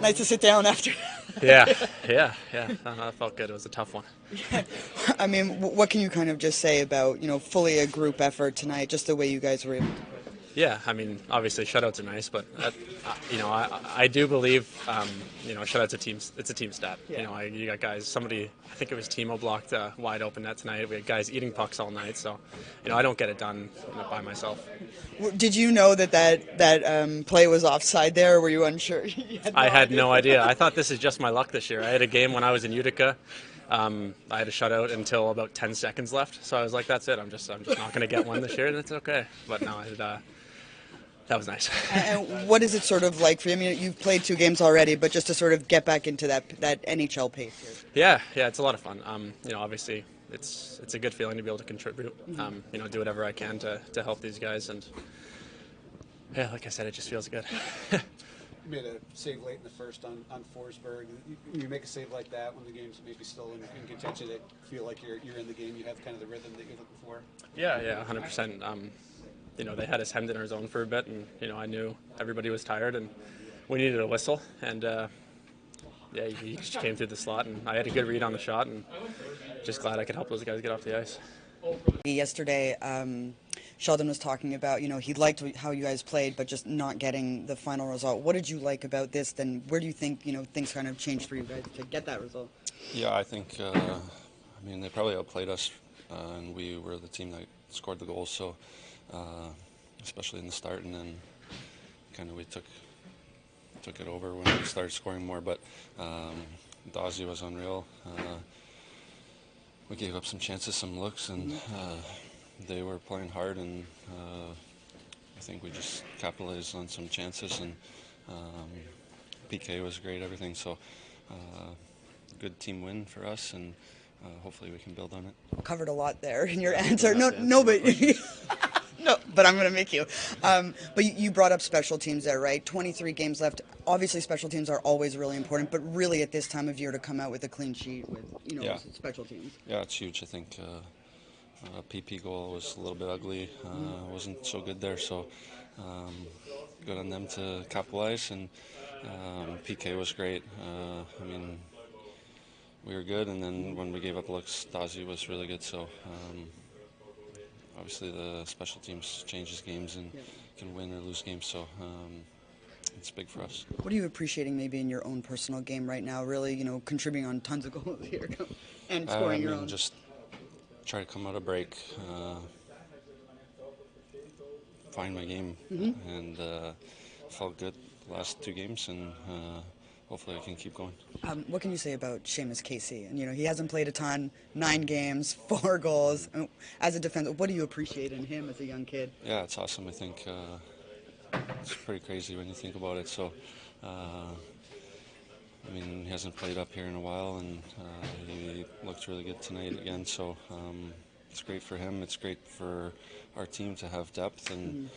Nice to sit down after. Yeah. That felt good. It was a tough one. I mean, what can you kind of just say about, fully a group effort tonight, just the way you guys were able to play? Yeah, I mean, obviously shutouts are nice, but I do believe shutouts are teams. It's a team stat. Yeah. You got guys. Somebody, I think it was Timo, blocked a wide open net tonight. We had guys eating pucks all night, so I don't get it done by myself. Did you know that play was offside there, or were you unsure? You had I had idea? no idea. I thought this is just my luck this year. I had a game when I was in Utica. I had a shutout until about 10 seconds left, so I was like, "That's it. I'm just not going to get one this year, and it's okay." But no, that was nice. And what is it sort of like for you? I mean, you've played 2 games already, but just to sort of get back into that NHL pace here. Yeah, it's a lot of fun. Obviously, it's a good feeling to be able to contribute. Do whatever I can to help these guys, and yeah, like I said, it just feels good. You made a save late in the first on Forsberg. You make a save like that when the game's maybe still in contention. That feel like you're in the game. You have kind of the rhythm that you're looking for. Yeah, 100%. They had us hemmed in our zone for a bit, and I knew everybody was tired, and we needed a whistle, and he just came through the slot, and I had a good read on the shot, and just glad I could help those guys get off the ice. Yesterday, Sheldon was talking about, he liked how you guys played, but just not getting the final result. What did you like about this? Then where do you think, things kind of changed for you guys to get that result? Yeah, I think, they probably outplayed us, and we were the team that scored the goals, so especially in the start, and then kind of we took it over when we started scoring more, but Daws was unreal. We gave up some chances, some looks, and they were playing hard, and I think we just capitalized on some chances, and PK was great, everything, so good team win for us, and hopefully we can build on it. Covered a lot there in your answer. No, but no, but I'm going to make you. But you brought up special teams there, right? 23 games left. Obviously, special teams are always really important, but really at this time of year to come out with a clean sheet with special teams. Yeah, it's huge. I think PP goal was a little bit ugly. Wasn't so good there, so good on them to capitalize. And PK was great. We were good, and then when we gave up looks, Dazi was really good. So obviously the special teams changes games and can win or lose games. So it's big for us. What are you appreciating maybe in your own personal game right now? Really, contributing on tons of goals here and scoring your own. Just try to come out of break, find my game, and felt good the last 2 games, and hopefully I can keep going. What can you say about Seamus Casey? And he hasn't played a ton, 9 games, 4 goals. As a defenseman, what do you appreciate in him as a young kid? Yeah, it's awesome. I think it's pretty crazy when you think about it. So, he hasn't played up here in a while, and he looked really good tonight again. So it's great for him. It's great for our team to have depth and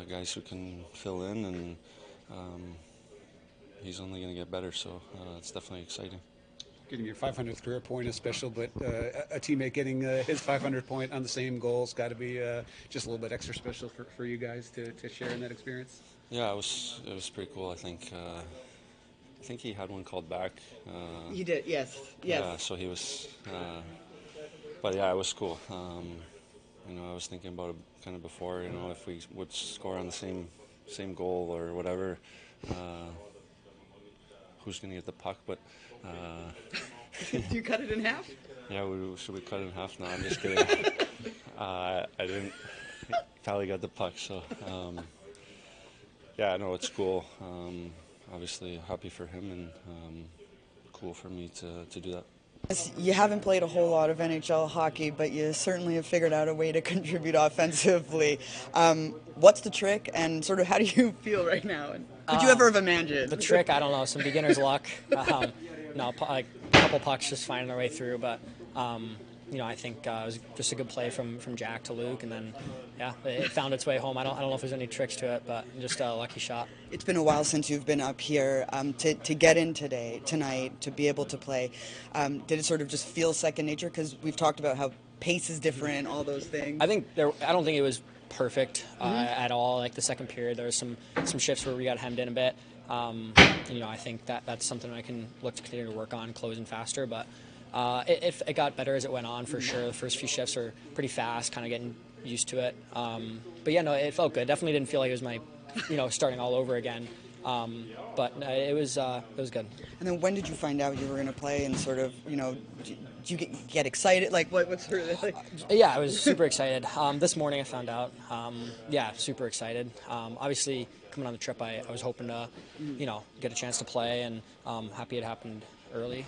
guys who can fill in, and he's only going to get better. So it's definitely exciting. Getting your 500th career point is special, but a teammate getting his 500th point on the same goal's got to be just a little bit extra special for you guys to share in that experience. Yeah, it was pretty cool. I think he had one called back. He did, yes. Yeah, so he was. But yeah, it was cool. I was thinking about it kind of before. If we would score on the same goal or whatever, who's going to get the puck? But. Do you cut it in half? Yeah, should we cut it in half? No, I'm just kidding. I didn't. Pally got the puck, so yeah, no, it's cool. Obviously, happy for him, and cool for me to do that. You haven't played a whole lot of NHL hockey, but you certainly have figured out a way to contribute offensively. What's the trick, and sort of how do you feel right now? Could you ever have imagined? The trick, I don't know, some beginner's luck. A couple pucks just finding their way through, but I think it was just a good play from Jack to Luke, and then it found its way home. I don't know if there's any tricks to it, but just a lucky shot. It's been a while since you've been up here. To get in tonight, to be able to play, did it sort of just feel second nature? Because we've talked about how pace is different and all those things. I don't think it was perfect at all. Like the second period, there was some shifts where we got hemmed in a bit. I think that's something I can look to continue to work on, closing faster. But it got better as it went on for sure. The first few shifts were pretty fast, kind of getting used to it. But yeah, no, it felt good. Definitely didn't feel like it was my, starting all over again. But it was good. And then when did you find out you were going to play, and sort of, did you get excited? Like, what's sort of like? Yeah, I was super excited. This morning I found out. Yeah, super excited. Obviously, coming on the trip, I was hoping to, get a chance to play, and happy it happened early.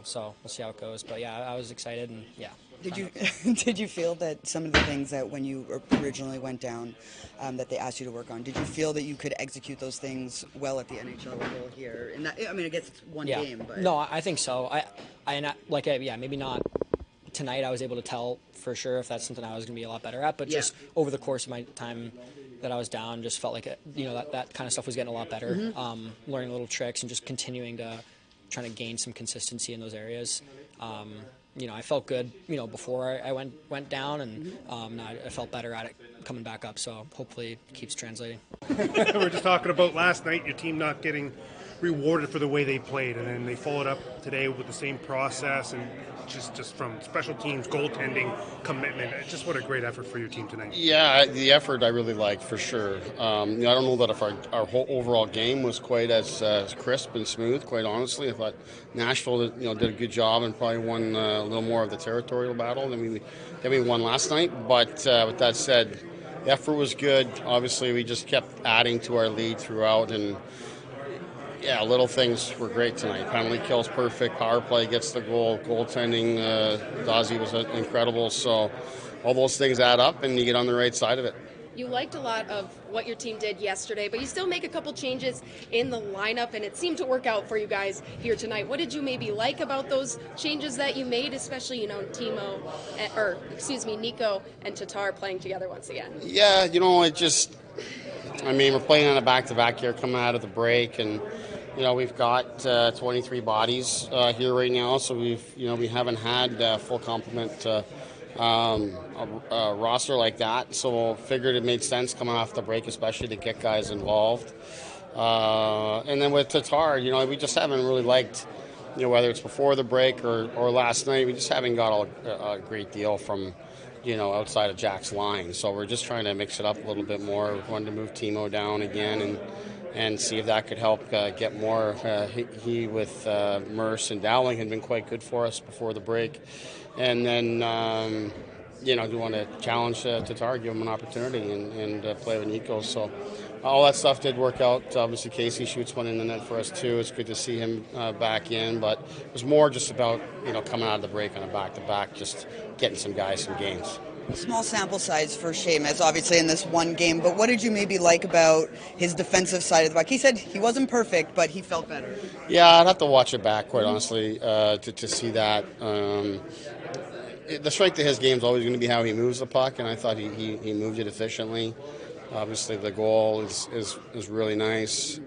So we'll see how it goes. But yeah, I was excited, and yeah. Did you feel that some of the things that when you originally went down that they asked you to work on, did you feel that you could execute those things well at the NHL level here? And I guess it's one game, but no, I think so. Maybe not tonight. I was able to tell for sure if that's something I was going to be a lot better at, but just over the course of my time that I was down, just felt like that kind of stuff was getting a lot better. Mm-hmm. Learning little tricks and just continuing to trying to gain some consistency in those areas. I felt good, before I went down, and I felt better at it coming back up. So hopefully it keeps translating. We were just talking about last night, your team not getting rewarded for the way they played, and then they followed up today with the same process, and just from special teams, goaltending, commitment. Just what a great effort for your team tonight. Yeah, the effort I really liked for sure. I don't know that if our whole overall game was quite as crisp and smooth. Quite honestly, I thought Nashville did a good job and probably won a little more of the territorial battle than we won last night. But with that said, the effort was good. Obviously, we just kept adding to our lead throughout, and yeah, little things were great tonight. Penalty kills perfect. Power play gets the goal. Goaltending, Daws was incredible. So all those things add up, and you get on the right side of it. You liked a lot of what your team did yesterday, but you still make a couple changes in the lineup, and it seemed to work out for you guys here tonight. What did you maybe like about those changes that you made, especially, Nico and Tatar playing together once again? Yeah, we're playing on a back-to-back here coming out of the break, and we've got 23 bodies here right now, so we haven't had full complement a roster like that, so figured it made sense coming off the break, especially to get guys involved. And then with Tatar, we just haven't really liked, whether it's before the break or last night, we just haven't got a great deal from outside of Jack's line. So we're just trying to mix it up a little bit more. We wanted to move Timo down again and see if that could help get more. He with Merce and Dowling had been quite good for us before the break. And then, we want to challenge Tatar, give him an opportunity and play with Nico. So all that stuff did work out. Obviously, Casey shoots one in the net for us, too. It's good to see him back in. But it was more just about, coming out of the break on a back-to-back, just getting some guys some games. Small sample size for Seamus, obviously, in this one game. But what did you maybe like about his defensive side of the puck? He said he wasn't perfect, but he felt better. Yeah, I'd have to watch it back, quite honestly, to see that. The strength of his game is always going to be how he moves the puck, and I thought he moved it efficiently. Obviously, the goal is really nice.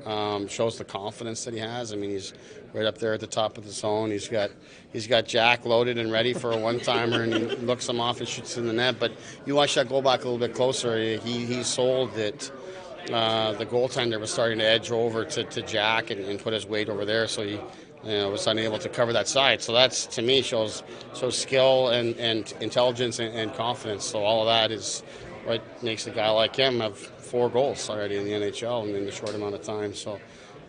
Shows the confidence that he has. He's right up there at the top of the zone. He's got Jack loaded and ready for a one-timer, and he looks him off and shoots in the net. But you watch that goal back a little bit closer. He sold that the goaltender was starting to edge over to Jack and put his weight over there, so he was unable to cover that side. So that's, to me, shows skill and intelligence and confidence. So all of that is what makes a guy like him have 4 goals already in the NHL in a short amount of time. So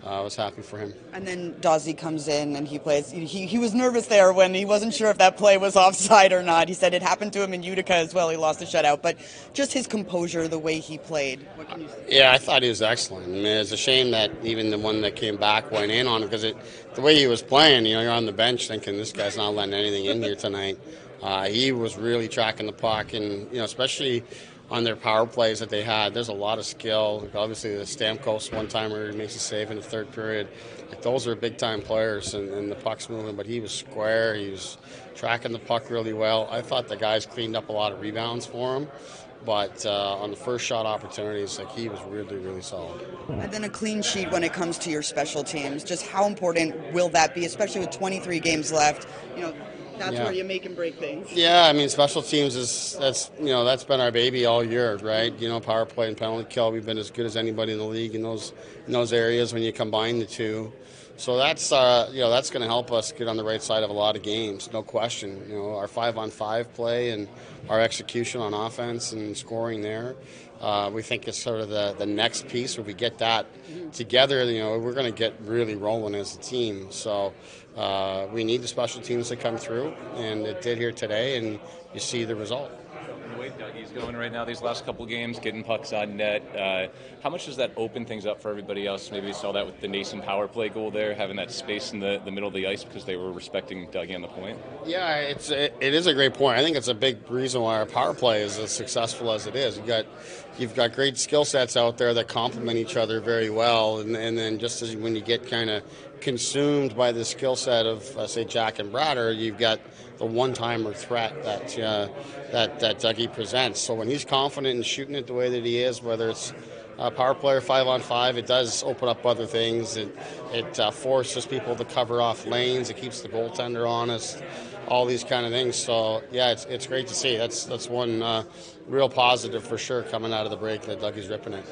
I was happy for him. And then Dawsy comes in and he plays. He was nervous there when he wasn't sure if that play was offside or not. He said it happened to him in Utica as well. He lost the shutout. But just his composure, the way he played. What can you say? Yeah, I thought he was excellent. It's a shame that even the one that came back went in on him, because the way he was playing, you're on the bench thinking this guy's not letting anything in here tonight. He was really tracking the puck, and especially on their power plays that they had. There's a lot of skill. Obviously, the Stamkos one-timer makes a save in the third period. Those are big-time players, and the puck's moving, but he was square. He was tracking the puck really well. I thought the guys cleaned up a lot of rebounds for him, but on the first shot opportunities, he was really, really solid. And then a clean sheet when it comes to your special teams. Just how important will that be, especially with 23 games left? That's Yeah. where you make and break things. Yeah, I mean, special teams that's been our baby all year, right? Power play and penalty kill. We've been as good as anybody in the league in those areas when you combine the two. So that's that's going to help us get on the right side of a lot of games, no question. Our 5-on-5 play and our execution on offense and scoring there. We think it's sort of the next piece. If we get that together, we're going to get really rolling as a team. So we need the special teams to come through, and it did here today, and you see the result. The way Dougie's going right now, these last couple games, getting pucks on net, how much does that open things up for everybody else? Maybe we saw that with the Nason power play goal there, having that space in the middle of the ice because they were respecting Dougie on the point. Yeah, it is a great point. I think it's a big reason why our power play is as successful as it is. You've got great skill sets out there that complement each other very well, and then just as when you get kind of consumed by the skill set of say Jack and Bratter, you've got the one-timer threat that Dougie presents. So when he's confident in shooting it the way that he is, whether it's power play or 5-on-5, it does open up other things. It forces people to cover off lanes. It keeps the goaltender honest. All these kind of things. So yeah, it's great to see. That's one real positive for sure coming out of the break that Dougie's ripping it.